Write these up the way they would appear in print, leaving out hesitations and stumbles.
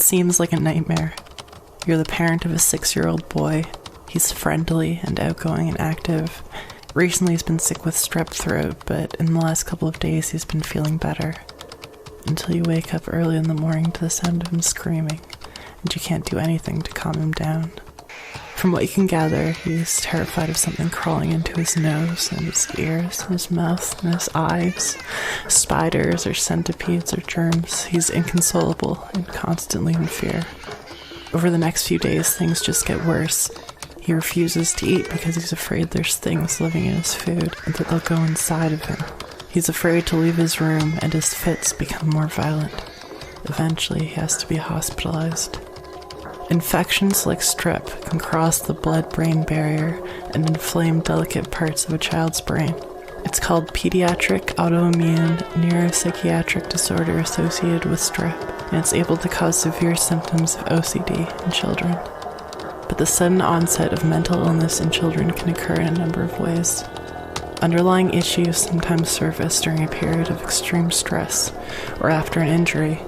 seems like a nightmare. You're the parent of a 6-year-old boy. He's friendly and outgoing and active. Recently he's been sick with strep throat, but in the last couple of days he's been feeling better. Until you wake up early in the morning to the sound of him screaming, and you can't do anything to calm him down. From what you can gather, he's terrified of something crawling into his nose and his ears and his mouth and his eyes. Spiders or centipedes or germs. He's inconsolable and constantly in fear. Over the next few days, things just get worse. He refuses to eat because he's afraid there's things living in his food and that they'll go inside of him. He's afraid to leave his room and his fits become more violent. Eventually, he has to be hospitalized. Infections like strep can cross the blood-brain barrier and inflame delicate parts of a child's brain. It's called pediatric autoimmune neuropsychiatric disorder associated with strep, and it's able to cause severe symptoms of OCD in children. But the sudden onset of mental illness in children can occur in a number of ways. Underlying issues sometimes surface during a period of extreme stress or after an injury,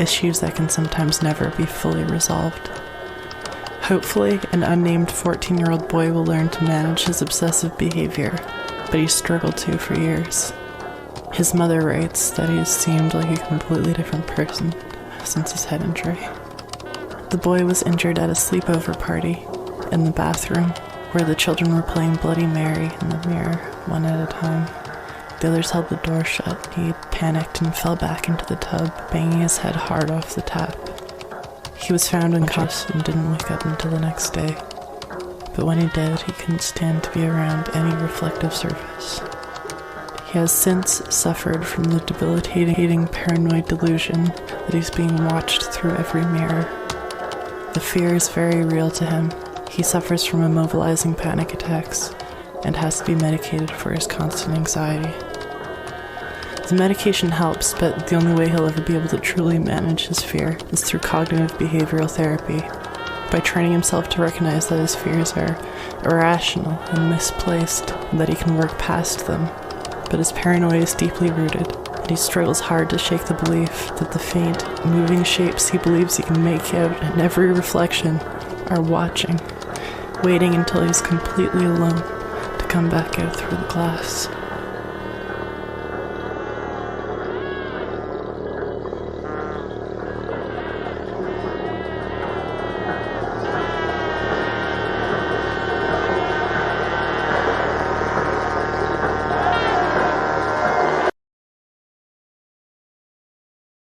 issues that can sometimes never be fully resolved. Hopefully, an unnamed 14-year-old boy will learn to manage his obsessive behavior, but he's struggled to for years. His mother writes that he has seemed like a completely different person since his head injury. The boy was injured at a sleepover party in the bathroom where the children were playing Bloody Mary in the mirror, one at a time. The others held the door shut. He panicked and fell back into the tub, banging his head hard off the tap. He was found unconscious and didn't wake up until the next day. But when he did, he couldn't stand to be around any reflective surface. He has since suffered from the debilitating paranoid delusion that he's being watched through every mirror. The fear is very real to him. He suffers from immobilizing panic attacks and has to be medicated for his constant anxiety. The medication helps, but the only way he'll ever be able to truly manage his fear is through cognitive behavioral therapy, by training himself to recognize that his fears are irrational and misplaced, and that he can work past them. But his paranoia is deeply rooted, and he struggles hard to shake the belief that the faint, moving shapes he believes he can make out in every reflection are watching, waiting until he's completely alone to come back out through the glass.